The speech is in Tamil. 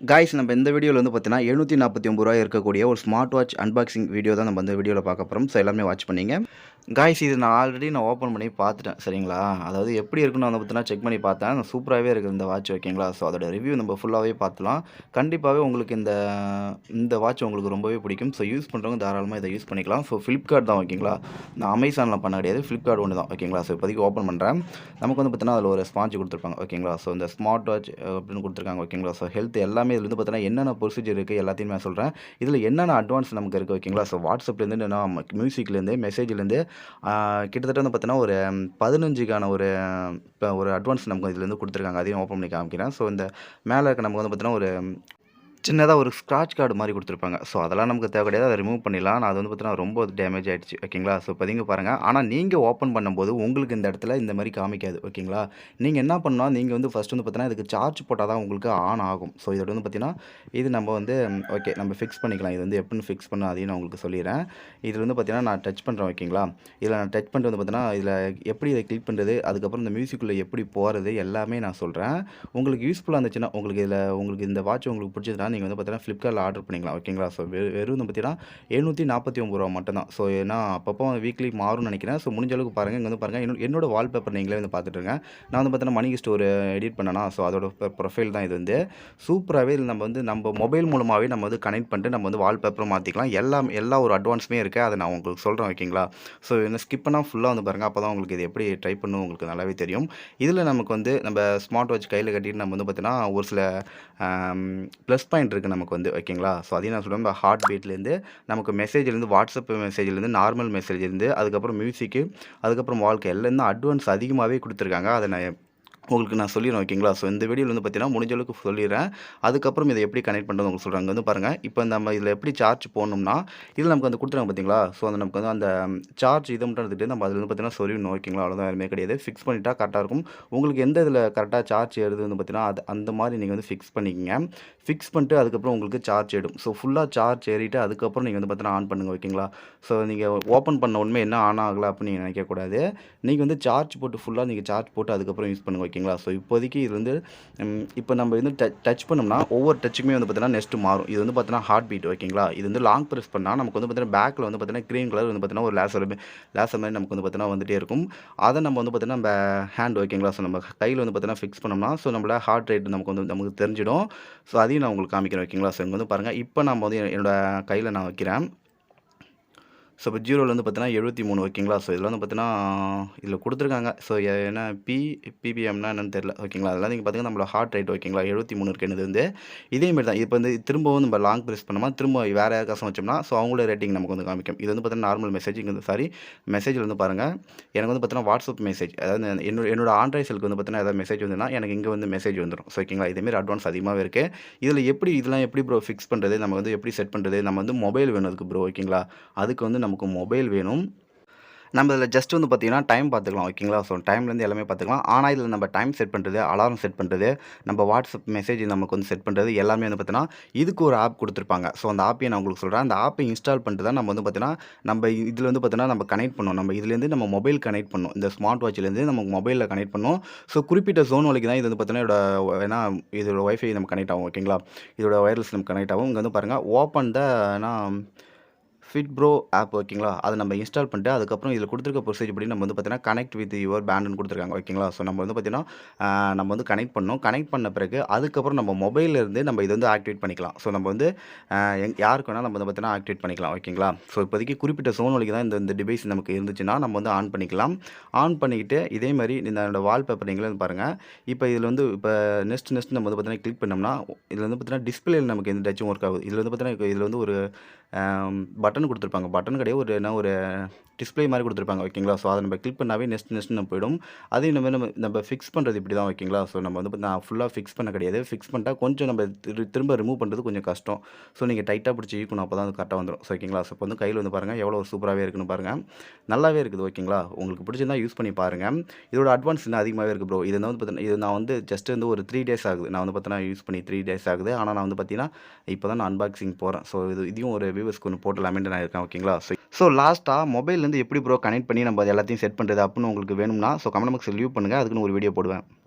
காய்ஸ் நம்ம இந்த வீடியோவில் வந்து பார்த்தீங்கன்னா ரூ. 749 இருக்கக்கூடிய ஒரு ஸ்மார்ட் வாட்ச் அன்பாக்சிங் வீடியோ தான் நம்ம இந்த வீடியோவில் பார்க்க போகிறோம். ஸோ எல்லாமே வாட்ச் பண்ணிங்க. காய்ஸ் இது நான் ஆல்ரெடி ஓப்பன் பண்ணி பார்த்துட்டேன் சரிங்களா. அதாவது எப்படி இருக்குன்னு வந்து பார்த்தீங்கன்னா செக் பண்ணி பார்த்தேன். சூப்பராகவே இருக்குது இந்த வாட்ச் ஓகேங்களா. ஸோ அதோட ரிவ்யூ நம்ம ஃபுல்லாகவே பார்த்துலாம். கண்டிப்பாகவே உங்களுக்கு இந்த வாட்ச் உங்களுக்கு ரொம்பவே பிடிக்கும். ஸோ யூஸ் பண்ணுறவங்க தாராளமாக இதை யூஸ் பண்ணிக்கலாம். ஸோ ஃப்ளிப்கார்ட் தான் ஓகேங்களா. நான் அமேசானில் பண்ண கிடையாது, ஃப்ளிப்கார்ட் ஒன்று தான் ஓகேங்களா. ஸோ இப்போதைக்கு ஓப்பன் பண்ணுறேன். நமக்கு வந்து பார்த்தீங்கன்னா அதில் ஒரு ஸ்பான்ச் கொடுத்துருப்பாங்க ஓகேங்களா. ஸோ இந்த ஸ்மார்ட் வாட்ச் அப்படின்னு கொடுத்துருக்காங்க ஓகேங்களா. ஸோ ஹெல்த் எல்லாமே இதில் வந்து பார்த்தீங்கன்னா என்னென்ன ப்ரொசீஜர் இருக்குது எல்லாத்தையுமே நான் சொல்கிறேன். இதில் என்னென்ன அட்வான்ஸ் நமக்கு இருக்குது ஓகேங்களா. ஸோ வாட்ஸ்அப்லேருந்து நான் மியூசிக்லேருந்து மெசேஜ்லேருந்து கிட்டத்தட்ட வந்து பார்த்தீங்கன்னா ஒரு 15க்கான ஒரு அட்வான்ஸ் நமக்கு இதுலேருந்து கொடுத்துருக்காங்க. அதையும் ஓப்பன் பண்ணி காமிக்கிறேன். ஸோ இந்த மேலே இருக்க நமக்கு வந்து பார்த்தீங்கன்னா ஒரு சின்னதாக ஒரு ஸ்க்ராட்ச் கார்டு மாதிரி கொடுத்துருப்பாங்க. ஸோ அதெல்லாம் நமக்கு தேவை கிடையாது. அதை ரிமூவ் பண்ணிடலாம். நான் அது வந்து பார்த்தீங்கன்னா ரொம்ப டேமேஜ் ஆகிடுச்சு ஓகேங்களா. ஸோ இப்போதைக்கு பாருங்கள். ஆனால் நீங்கள் ஓப்பன் பண்ணும்போது உங்களுக்கு இந்த இடத்துல இந்த மாதிரி காமிக்காது ஓகேங்களா. நீங்கள் என்ன பண்ணால் நீங்கள் வந்து ஃபஸ்ட் வந்து பார்த்தீங்கன்னா இதுக்கு சார்ஜ் போட்டால் தான் உங்களுக்கு ஆன் ஆகும். ஸோ இதோட வந்து பார்த்தீங்கன்னா இது நம்ம வந்து ஓகே நம்ம ஃபிக்ஸ் பண்ணிக்கலாம். இது வந்து எப்படின்னு ஃபிக்ஸ் பண்ண அதையும் நான் உங்களுக்கு சொல்லிடுறேன். இதில் வந்து பார்த்தீங்கன்னா நான் டச் பண்ணுறேன் ஓகேங்களா. இதில் நான் டச் பண்ணிட்டு வந்து பார்த்தீங்கன்னா இதில் எப்படி இதை கிளிக் பண்ணுறது, அதுக்கப்புறம் இந்த மியூசிக்குள்ளே எப்படி போகிறது எல்லாமே நான் சொல்கிறேன். உங்களுக்கு யூஸ்ஃபுல்லாக இருந்துச்சுன்னா உங்களுக்கு இந்த வாட்ச் உங்களுக்கு பிடிச்சதுன்னா நீங்கள் வந்து பார்த்தீங்கன்னா ஃப்ளிப்கார்ட்டில் ஆர்டர் பண்ணிக்கலாம் ஓகேங்களா. ஸோ வெறும் வந்து பார்த்தீங்கன்னா ரூ. 749 மட்டும் தான். ஸோ ஏன்னா அப்பப்போ வீக்லி மாறும்னு நினைக்கிறேன். ஸோ முடிஞ்ச அளவுக்கு பாருங்கள். இங்கே வந்து பாருங்கள் என்னோட வால்பேப்பர் நீங்களே வந்து பார்த்துட்டுருங்க. நான் வந்து பார்த்தீங்கன்னா மணி ஹிஸ்ட் ஒரு எடிட் பண்ணனா. ஸோ அதோட ப்ரொஃபைல் தான் இது வந்து சூப்பராகவே இது நம்ம மொபைல் மூலமாகவே நம்ம வந்து கனெக்ட் பண்ணிட்டு நம்ம வந்து வால்பேப்பரும் மாற்றிக்கலாம். எல்லா ஒரு அட்வான்ஸுமே இருக்குது. அதை நான் உங்களுக்கு சொல்கிறேன் ஓகேங்களா. ஸோ என்ன ஸ்கிப் பண்ணால் ஃபுல்லாக வந்து பாருங்கள். அப்போ தான் உங்களுக்கு இது எப்படி ட்ரை பண்ணணும் உங்களுக்கு நல்லாவே தெரியும். இதில் நமக்கு வந்து நம்ம ஸ்மார்ட் வாட்ச் கையில் கட்டிட்டு நம்ம வந்து பார்த்தீங்கன்னா ஒரு சில ப்ளஸ் பாயிண்ட் இருக்குது நமக்கு வந்து ஓகேங்களா. ஸோ அதையும் நான் சொல்கிறேன். இந்த ஹார்ட் பீட்லேருந்து நமக்கு மெசேஜ்லேருந்து வாட்ஸ்அப் மெசேஜ்லேருந்து நார்மல் மெசேஜ்லேருந்து அதுக்கப்புறம் மியூசிக்கு அதுக்கப்புறம் வாழ்க்கை எல்லாம் அட்வான்ஸ் அதிகமாகவே கொடுத்துருக்காங்க. அதை நான் உங்களுக்கு நான் சொல்லிடுறேன் ஓகேங்களா. ஸோ இந்த வீடியோவில் வந்து பார்த்தீங்கன்னா முடிஞ்ச அளவுக்கு சொல்லிடுறேன். அதுக்கப்புறம் இதை எப்படி கனெக்ட் பண்ணுறது உங்களுக்கு சொல்கிறாங்க. வந்து பாருங்கள். இப்போ நம்ம இதில் எப்படி சார்ஜ் போடணும்னா இதில் நமக்கு வந்து கொடுத்துருக்காங்க பார்த்தீங்களா. ஸோ நமக்கு வந்து அந்த சார்ஜ் இதை மட்டும் எடுத்துகிட்டு நம்ம அதில் வந்து பார்த்தீங்கன்னா சொல்லிடணும் ஓகேங்களா. அவ்வளோதான், எதுவுமே கிடையாது. ஃபிக்ஸ் பண்ணிட்டா கரெக்டாக இருக்கும். உங்களுக்கு எந்த இதில் கரெக்டாக சார்ஜ் ஏறுது வந்து பார்த்தீங்கன்னா அந்த மாதிரி நீங்கள் வந்து ஃபிக்ஸ் பண்ணிக்கங்க. ஃபிக்ஸ் பண்ணிட்டு அதுக்கப்புறம் உங்களுக்கு சார்ஜ் ஏடும். ஸோ ஃபுல்லாக சார்ஜ் ஏறிட்டு அதுக்கப்புறம் நீங்கள் வந்து பார்த்தீங்கன்னா ஆன் பண்ணுங்கள் ஓகேங்களா. ஸோ நீங்கள் ஓப்பன் பண்ண உடனே என்ன ஆன் ஆகலை அப்படின்னு நீங்கள் நினைக்கக்கூடாது. நீங்கள் வந்து சார்ஜ் போட்டு ஃபுல்லாக நீங்கள் சார்ஜ் போட்டு அதுக்கப்புறம் யூஸ் பண்ணுங்கள் ஓகேங்களா. ஸோ இப்போதைக்கு இது வந்து இப்போ நம்ம வந்து டச் பண்ணோம்னா ஒவ்வொரு டச்சுமே வந்து பார்த்தீங்கன்னா நெக்ஸ்ட் மாறும். இது வந்து பார்த்தீங்கன்னா ஹார்ட் பீட் ஓகேங்களா. இது வந்து லாங் ப்ரெஸ் பண்ணால் நமக்கு வந்து பார்த்தீங்கன்னா பேக்கில் வந்து பார்த்தீங்கன்னா க்ரீன் கலர் வந்து பார்த்தீங்கன்னா ஒரு லேசர் மாதிரி நமக்கு வந்து பார்த்தீங்கன்னா வந்துகிட்டே இருக்கும். அதை நம்ம வந்து பார்த்தீங்கன்னா நம்ம ஹேண்ட் ஓகேங்களா. ஸோ நம்ம கையில் வந்து பார்த்தீங்கன்னா ஃபிக்ஸ் பண்ணோம்னா ஸோ நம்மள ஹார்ட் ரேட் நமக்கு தெரிஞ்சிடும். ஸோ அதையும் நான் உங்களுக்கு காமிக்கிறேன் ஓகேங்களா. ஸோ இங்கே வந்து பாருங்கள். இப்போ நம்ம வந்து என்னோடய கையில் நான் வைக்கிறேன். ஸோ இப்போ ஜீரோவில் வந்து பார்த்தீங்கன்னா 73 ஓகேங்களா. ஸோ இதில் வந்து பார்த்தீங்கன்னா இதில் கொடுத்துருக்காங்க. ஸோ என்ன பிபிஎம்னா என்னன்னு தெரியல ஓகேங்களா. அதெல்லாம் நீங்கள் பார்த்தீங்கன்னா நம்மளோட ஹார்ட் ரேட் ஓகேங்களா 73 இருக்குது. வந்து இதேமாரி தான். இப்போ வந்து திரும்பவும் நம்ம லாங் ப்ரெஸ் பண்ணோமா திரும்ப வேறு யாருக்காச்சும் வச்சோம்னா ஸோ அவங்களோட ரேட்டிங் நமக்கு வந்து காமிக்கும். இது வந்து பார்த்தீங்கன்னா நார்மல் மெசேஜ். இங்கே வந்து மெசேஜில் வந்து பாருங்கள். எனக்கு வந்து பார்த்தீங்கன்னா வாட்ஸ்அப் மெசேஜ் அதாவது என்னோட ஆண்ட்ராய்ட் செல்லுக்கு வந்து பார்த்தீங்கன்னா ஏதாவது மெசேஜ் வந்துன்னா எனக்கு இங்கே வந்து மெசேஜ் வந்துடும். ஸோ ஓகேங்களா. இதேமாரி அட்வான்ஸ் அதிகமாகவே இருக்குது. இதெல்லாம் எப்படி ப்ரோ ஃபிக்ஸ் பண்ணுறது, நம்ம வந்து எப்படி செட் பண்ணுறது, நம்ம வந்து மொபைல் வேணும் அதுக்கு ப்ரோ ஓகேங்களா. அதுக்கு வந்து நமக்கு மொபைல் வேணும். நம்ம இதில் ஜஸ்ட் வந்து பார்த்தீங்கன்னா டைம் பார்த்துக்கலாம் ஓகேங்களா. ஸோ டைம்லேருந்து எல்லாமே பார்த்துக்கலாம். ஆனால் இதில் நம்ம டைம் செட் பண்ணுறது, அலாரம் செட் பண்ணுறது, நம்ம வாட்ஸ்அப் மெசேஜ் நமக்கு வந்து செட் பண்ணுறது எல்லாமே வந்து பார்த்தீங்கன்னா இதுக்கு ஒரு ஆப் கொடுத்துருப்பாங்க. ஸோ அந்த ஆப்பையை நான் உங்களுக்கு சொல்கிறேன். அந்த ஆப்பை இன்ஸ்டால் பண்ணிட்டு தான் நம்ம வந்து பார்த்தீங்கன்னா நம்ம இதில் வந்து பார்த்தீங்கன்னா நம்ம கனெக்ட் பண்ணணும். நம்ம இதுலேருந்து நம்ம மொபைல் கனெக்ட் பண்ணணும். இந்த ஸ்மார்ட் வாட்ச்லேருந்து நம்ம மொபைலில் கனெக்ட் பண்ணணும். ஸோ குறிப்பிட்ட ஜோன் வரைக்கும் தான் இது வந்து பார்த்தீங்கன்னா இதோட வைஃபை நம்ம கனெக்ட் ஆகும் ஓகேங்களா. இதோட வயர்லெஸ் நம்ம கனெக்ட் ஆகும். இங்கே வந்து பாருங்கள் open the fit pro app ஓகேங்களா. அதை நம்ம இன்ஸ்டால் பண்ணிட்டு அதுக்கப்புறம் இதில் கொடுத்துருக்க ப்ரொசீஜர் படி நம்ம வந்து பார்த்தீங்கன்னா கனெக்ட் வித் யுவர் பேண்டுன்னு கொடுத்துருக்காங்க ஓகேங்களா. ஸோ நம்ம வந்து பார்த்தீங்கன்னா நம்ம வந்து கனெக்ட் பண்ணணும். கனெக்ட் பண்ண பிறகு அதுக்கப்புறம் நம்ம மொபைலிருந்து நம்ம இது வந்து ஆக்டிவேட் பண்ணிக்கலாம். ஸோ நம்ம வந்து யாருக்கு வேணால் நம்ம வந்து பார்த்தீங்கன்னா ஆக்டிவேட் பண்ணிக்கலாம் ஓகேங்களா. ஸோ இப்போதைக்கு குறிப்பிட்ட சோன் வரைக்கும் தான் இந்த டிவைஸ் நமக்கு இருந்துச்சுன்னா நம்ம வந்து ஆன் பண்ணிக்கலாம். ஆன் பண்ணிக்கிட்டு இதே மாதிரி இந்த வால்பேப்பர் நீங்களே பாருங்கள். இப்போ இதில் வந்து இப்போ நெக்ஸ்ட் நம்ம வந்து பார்த்தீங்கன்னா கிளிக் பண்ணோம்னா இதில் வந்து பார்த்தீங்கன்னா டிஸ்பிளேயில் நமக்கு எந்த டச்சும் ஒர்க் ஆகுது. இதில் வந்து பார்த்தீங்கன்னா இதில் வந்து ஒரு பட்டன் கொடுத்துருப்பாங்க. பட்டன் கிடையாது, ஒரு டிஸ்பிளே மாதிரி கொடுத்துருப்பாங்க ஓகேங்களா. ஸோ அதை நம்ம கிளிக் பண்ணாவே நெக்ஸ்ட் நம்ம போயிடும். அதையும் நம்ம ஃபிக்ஸ் பண்ணுறது இப்படி தான் ஓகேங்களா. ஸோ நம்ம வந்து நான் ஃபுல்லாக ஃபிக்ஸ் பண்ண கிடையாது. ஃபிக்ஸ் பண்ணிட்டா கொஞ்சம் நம்ம திரும்ப ரிமூவ் பண்ணுறது கொஞ்சம் கஷ்டம். ஸோ நீங்கள் டைட்டாக பிடிச்சி இழுக்கணும். அப்போ தான் அது கரெக்டாக வந்துடும். ஸோ ஓகேங்களா. ஸோ இப்போ வந்து கையில் வந்து பாருங்கள் எவ்வளோ சூப்பராகவே இருக்குன்னு பாருங்கள். நல்லாவே இருக்குது ஓகேங்களா. உங்களுக்கு பிடிச்சிருந்தா யூஸ் பண்ணி பாருங்கள். இதோட அட்வான்ஸ் இன்னும் அதிகமாகவே இருக்குது ப்ரோ. இது வந்து பார்த்தீங்கன்னா இது நான் வந்து ஜஸ்ட் வந்து ஒரு 3 டேஸ் ஆகுது. நான் வந்து பார்த்தீங்கன்னா யூஸ் பண்ணி 3 டேஸ் ஆகுது. ஆனால் நான் வந்து பார்த்தீங்கன்னா இப்போ தான் நான் அன்பாக்சிங் போகிறேன். ஸோ இதையும் ஒரு வியூவர்ஸ்க்கு ஒன்று போட்டலாமேன்ட்டு நான் இருக்கேன் ஓகேங்களா. ஸோ லாஸ்ட்டாக மொபைல்லேருந்து எப்படி ப்ரோ கனெக்ட் பண்ணி நம்ம எல்லாத்தையும் செட் பண்ணுறது அப்படின்னு உங்களுக்கு வேணும்னா ஸோ கமெண்ட் பாக்ஸில் லீவ் பண்ணுங்கள். அதுக்குன்னு ஒரு வீடியோ போடுவேன்.